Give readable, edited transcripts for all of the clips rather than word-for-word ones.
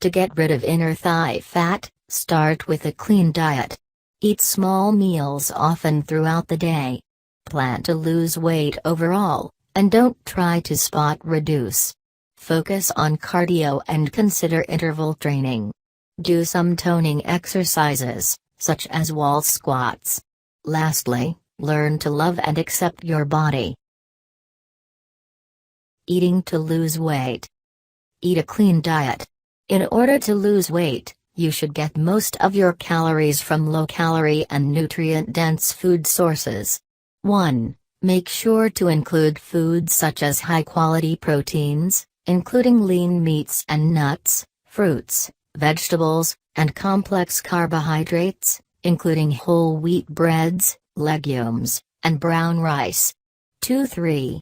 To get rid of inner thigh fat, start with a clean diet. Eat small meals often throughout the day. Plan to lose weight overall, and don't try to spot reduce. Focus on cardio and consider interval training. Do some toning exercises, such as wall squats. Lastly, learn to love and accept your body. Eating to lose weight. Eat a clean diet. In order to lose weight, you should get most of your calories from low-calorie and nutrient-dense food sources. 1. Make sure to include foods such as high-quality proteins, including lean meats and nuts, fruits, vegetables, and complex carbohydrates, including whole wheat breads, legumes, and brown rice. 2-3.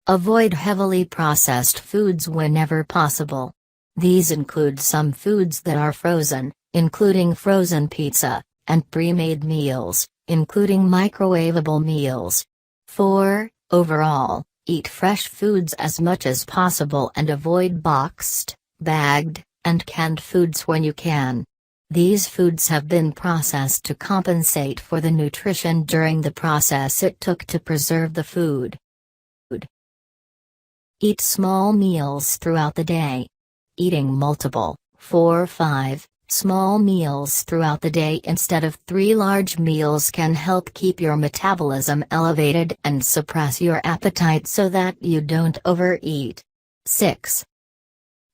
Avoid heavily processed foods whenever possible. These include some foods that are frozen, including frozen pizza, and pre-made meals, including microwavable meals. 4. Overall, eat fresh foods as much as possible and avoid boxed, bagged, and canned foods when you can. These foods have been processed to compensate for the nutrition during the process it took to preserve the food. Eat small meals throughout the day. Eating multiple, 4-5, small meals throughout the day instead of 3 large meals can help keep your metabolism elevated and suppress your appetite so that you don't overeat. 6.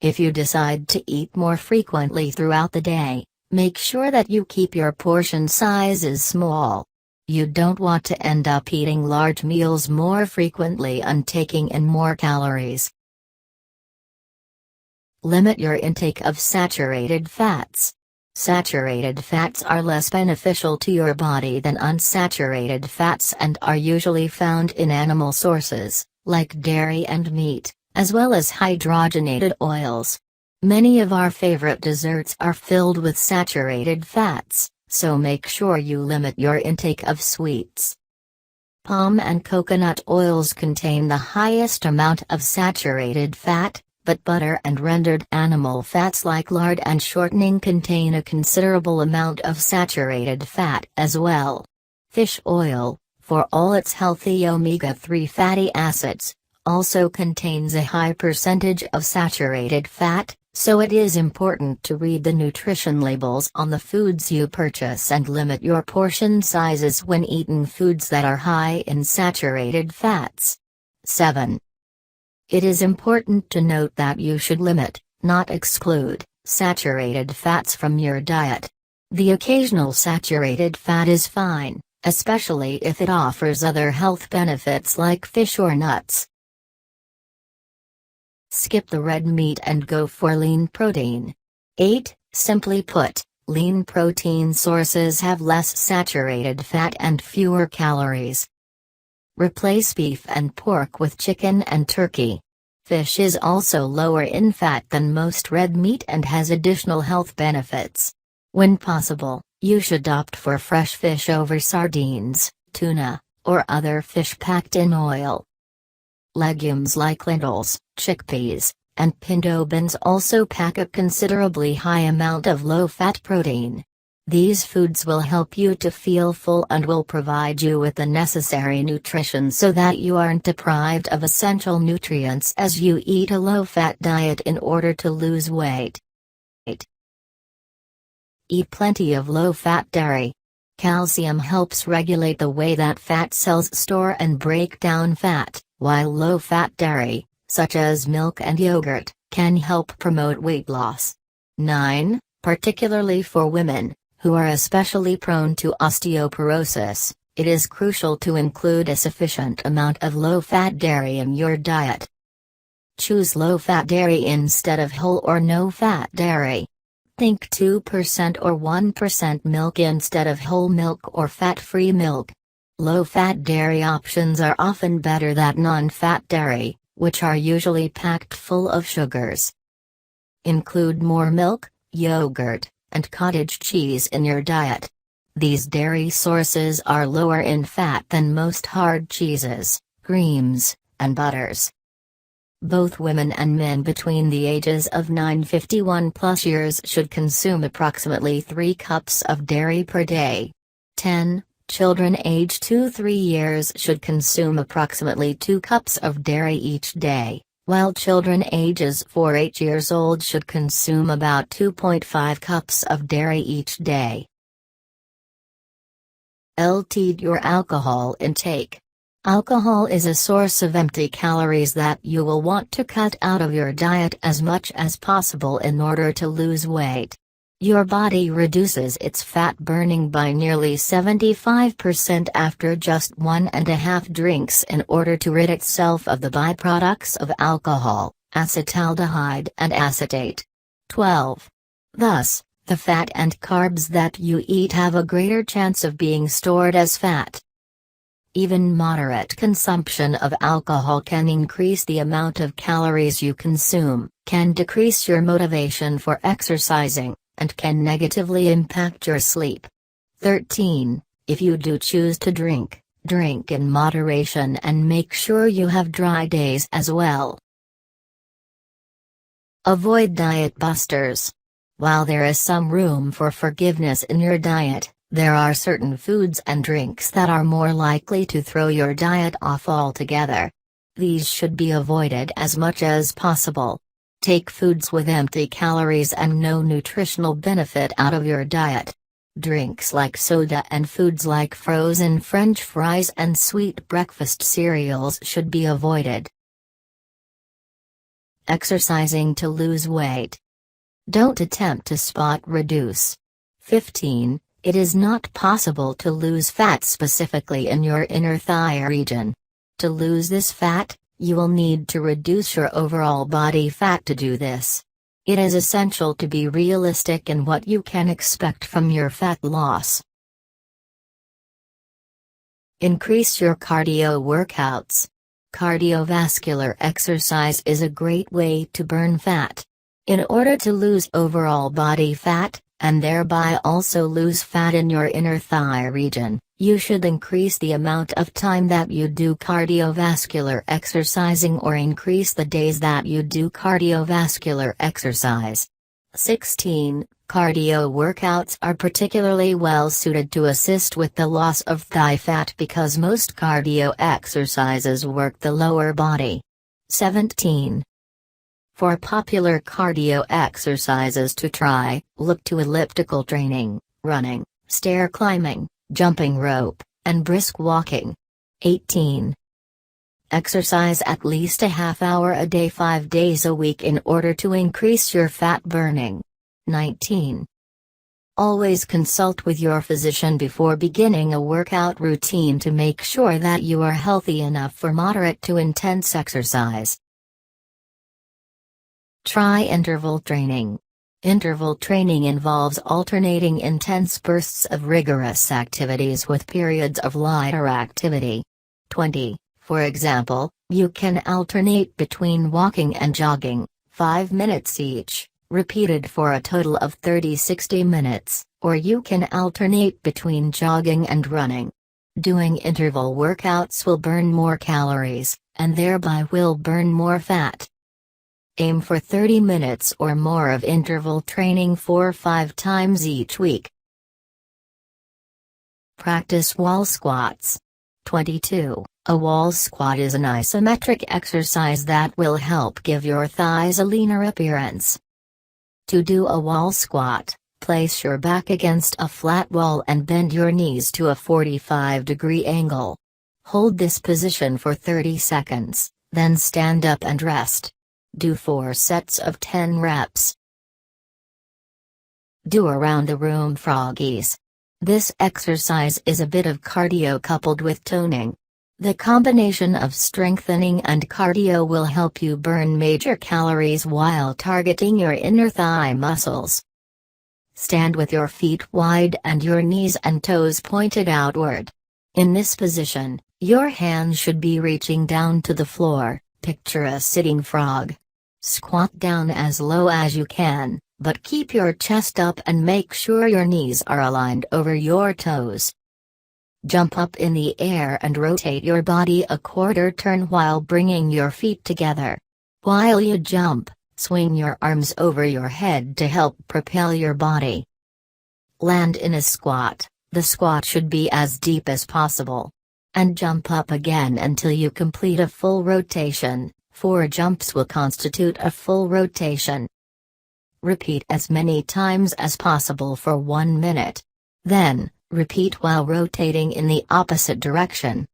If you decide to eat more frequently throughout the day, make sure that you keep your portion sizes small. You don't want to end up eating large meals more frequently and taking in more calories. Limit your intake of saturated fats. Saturated fats are less beneficial to your body than unsaturated fats and are usually found in animal sources, like dairy and meat, as well as hydrogenated oils. Many of our favorite desserts are filled with saturated fats, so make sure you limit your intake of sweets. Palm and coconut oils contain the highest amount of saturated fat, but butter and rendered animal fats like lard and shortening contain a considerable amount of saturated fat as well. Fish oil, for all its healthy omega-3 fatty acids, also contains a high percentage of saturated fat, so it is important to read the nutrition labels on the foods you purchase and limit your portion sizes when eating foods that are high in saturated fats. 7. It is important to note that you should limit, not exclude, saturated fats from your diet. The occasional saturated fat is fine, especially if it offers other health benefits like fish or nuts. Skip the red meat and go for lean protein. 8. Simply put, lean protein sources have less saturated fat and fewer calories. Replace beef and pork with chicken and turkey. Fish is also lower in fat than most red meat and has additional health benefits. When possible, you should opt for fresh fish over sardines, tuna, or other fish packed in oil. Legumes like lentils, chickpeas, and pinto beans also pack a considerably high amount of low-fat protein. These foods will help you to feel full and will provide you with the necessary nutrition so that you aren't deprived of essential nutrients as you eat a low-fat diet in order to lose weight. 8. Eat plenty of low-fat dairy. Calcium helps regulate the way that fat cells store and break down fat, while low-fat dairy, such as milk and yogurt, can help promote weight loss. 9. Particularly for women, who are especially prone to osteoporosis, it is crucial to include a sufficient amount of low-fat dairy in your diet. Choose low-fat dairy instead of whole or no-fat dairy. Think 2% or 1% milk instead of whole milk or fat-free milk. Low-fat dairy options are often better than non-fat dairy, which are usually packed full of sugars. Include more milk, yogurt, and cottage cheese in your diet. These dairy sources are lower in fat than most hard cheeses, creams, and butters. Both women and men between the ages of 9-51 plus years should consume approximately 3 cups of dairy per day. 10. Children aged 2-3 years should consume approximately 2 cups of dairy each day, while children ages 4-8 years old should consume about 2.5 cups of dairy each day. Limit your alcohol intake. Alcohol is a source of empty calories that you will want to cut out of your diet as much as possible in order to lose weight. Your body reduces its fat burning by nearly 75% after just 1.5 drinks in order to rid itself of the byproducts of alcohol, acetaldehyde and acetate. 12. Thus, the fat and carbs that you eat have a greater chance of being stored as fat. Even moderate consumption of alcohol can increase the amount of calories you consume, can decrease your motivation for exercising, and can negatively impact your sleep. 13. If you do choose to drink, drink in moderation and make sure you have dry days as well. Avoid diet busters. While there is some room for forgiveness in your diet, there are certain foods and drinks that are more likely to throw your diet off altogether. These should be avoided as much as possible. Take foods with empty calories and no nutritional benefit out of your diet. Drinks like soda and foods like frozen French fries and sweet breakfast cereals should be avoided. Exercising to lose weight. Don't attempt to spot reduce. 15. It is not possible to lose fat specifically in your inner thigh region. To lose this fat, you will need to reduce your overall body fat to do this. It is essential to be realistic in what you can expect from your fat loss. Increase your cardio workouts. Cardiovascular exercise is a great way to burn fat. In order to lose overall body fat, and thereby also lose fat in your inner thigh region, you should increase the amount of time that you do cardiovascular exercising or increase the days that you do cardiovascular exercise. 16. Cardio workouts are particularly well suited to assist with the loss of thigh fat because most cardio exercises work the lower body. 17. For popular cardio exercises to try, look to elliptical training, running, stair climbing, jumping rope, and brisk walking. 18. Exercise at least a half hour a day 5 days a week in order to increase your fat burning. 19. Always consult with your physician before beginning a workout routine to make sure that you are healthy enough for moderate to intense exercise. Try interval training. Interval training involves alternating intense bursts of rigorous activities with periods of lighter activity. 20. For example, you can alternate between walking and jogging, 5 minutes each, repeated for a total of 30-60 minutes, or you can alternate between jogging and running. Doing interval workouts will burn more calories, and thereby will burn more fat. Aim for 30 minutes or more of interval training 4 or 5 times each week. Practice wall squats. 22. A wall squat is an isometric exercise that will help give your thighs a leaner appearance. To do a wall squat, place your back against a flat wall and bend your knees to a 45-degree angle. Hold this position for 30 seconds, then stand up and rest. Do 4 sets of 10 reps. Do around the room froggies. This exercise is a bit of cardio coupled with toning. The combination of strengthening and cardio will help you burn major calories while targeting your inner thigh muscles. Stand with your feet wide and your knees and toes pointed outward. In this position, your hands should be reaching down to the floor. Picture a sitting frog. Squat down as low as you can, but keep your chest up and make sure your knees are aligned over your toes. Jump up in the air and rotate your body a quarter turn while bringing your feet together. While you jump, swing your arms over your head to help propel your body. Land in a squat. The squat should be as deep as possible. And jump up again until you complete a full rotation. 4 jumps will constitute a full rotation. Repeat as many times as possible for 1 minute. Then, repeat while rotating in the opposite direction.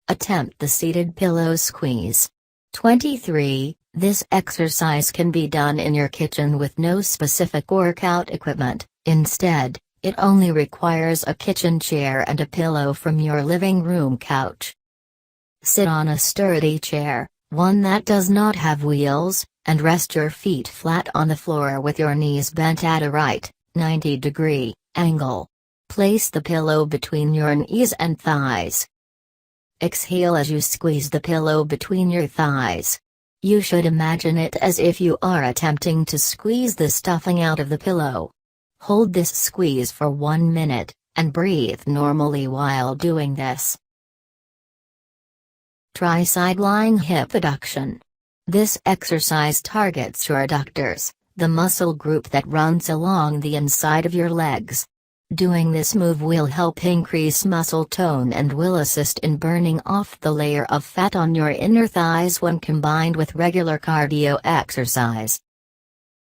Attempt the seated pillow squeeze. 23. This exercise can be done in your kitchen with no specific workout equipment. Instead, it only requires a kitchen chair and a pillow from your living room couch. Sit on a sturdy chair, one that does not have wheels, and rest your feet flat on the floor with your knees bent at a right, 90-degree, angle. Place the pillow between your knees and thighs. Exhale as you squeeze the pillow between your thighs. You should imagine it as if you are attempting to squeeze the stuffing out of the pillow. Hold this squeeze for 1 minute, and breathe normally while doing this. Try side-lying hip adduction. This exercise targets your adductors, the muscle group that runs along the inside of your legs. Doing this move will help increase muscle tone and will assist in burning off the layer of fat on your inner thighs when combined with regular cardio exercise.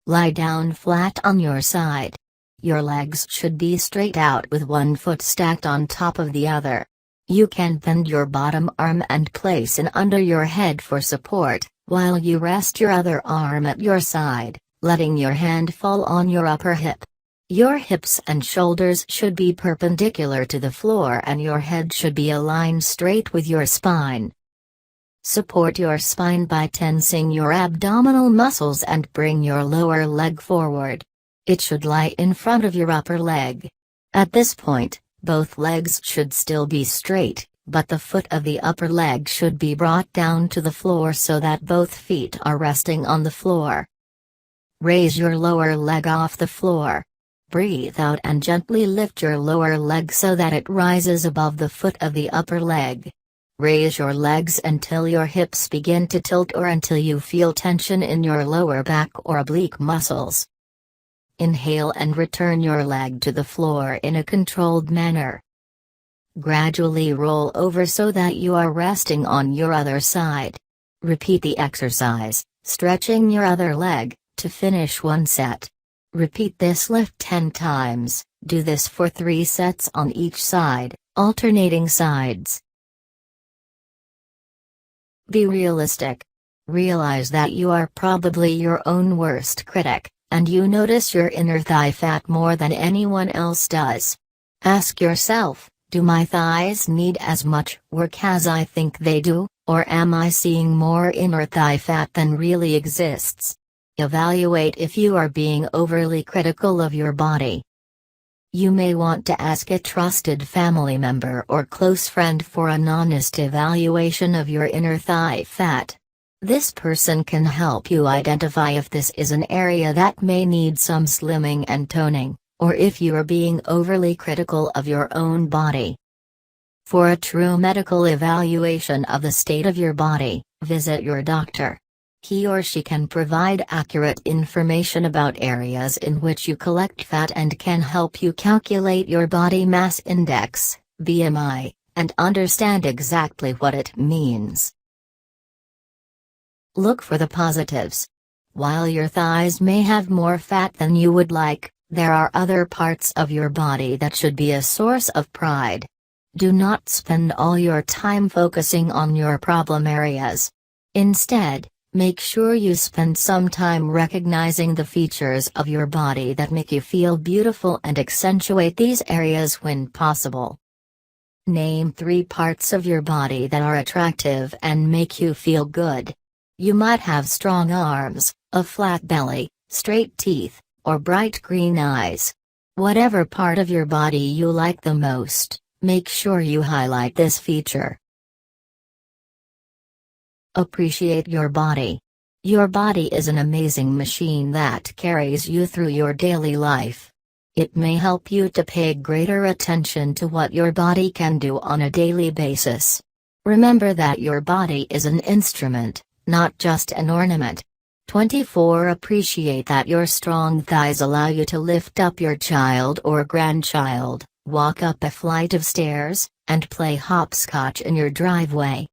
Lie down flat on your side. Your legs should be straight out with one foot stacked on top of the other. You can bend your bottom arm and place it under your head for support, while you rest your other arm at your side, letting your hand fall on your upper hip. Your hips and shoulders should be perpendicular to the floor and your head should be aligned straight with your spine. Support your spine by tensing your abdominal muscles and bring your lower leg forward. It should lie in front of your upper leg. At this point, both legs should still be straight, but the foot of the upper leg should be brought down to the floor so that both feet are resting on the floor. Raise your lower leg off the floor. Breathe out and gently lift your lower leg so that it rises above the foot of the upper leg. Raise your legs until your hips begin to tilt or until you feel tension in your lower back or oblique muscles. Inhale and return your leg to the floor in a controlled manner. Gradually roll over so that you are resting on your other side. Repeat the exercise, stretching your other leg, to finish 1 set. Repeat this lift 10 times, do this for 3 sets on each side, alternating sides. Be realistic. Realize that you are probably your own worst critic, and you notice your inner thigh fat more than anyone else does. Ask yourself, do my thighs need as much work as I think they do, or am I seeing more inner thigh fat than really exists? Evaluate if you are being overly critical of your body. You may want to ask a trusted family member or close friend for an honest evaluation of your inner thigh fat. This person can help you identify if this is an area that may need some slimming and toning, or if you are being overly critical of your own body. For a true medical evaluation of the state of your body, visit your doctor. He or she can provide accurate information about areas in which you collect fat and can help you calculate your body mass index, BMI, and understand exactly what it means. Look for the positives. While your thighs may have more fat than you would like, there are other parts of your body that should be a source of pride. Do not spend all your time focusing on your problem areas. Instead, make sure you spend some time recognizing the features of your body that make you feel beautiful and accentuate these areas when possible. Name 3 parts of your body that are attractive and make you feel good. You might have strong arms, a flat belly, straight teeth, or bright green eyes. Whatever part of your body you like the most, make sure you highlight this feature. Appreciate your body. Your body is an amazing machine that carries you through your daily life. It may help you to pay greater attention to what your body can do on a daily basis. Remember that your body is an instrument, not just an ornament. 24. Appreciate that your strong thighs allow you to lift up your child or grandchild, walk up a flight of stairs, and play hopscotch in your driveway.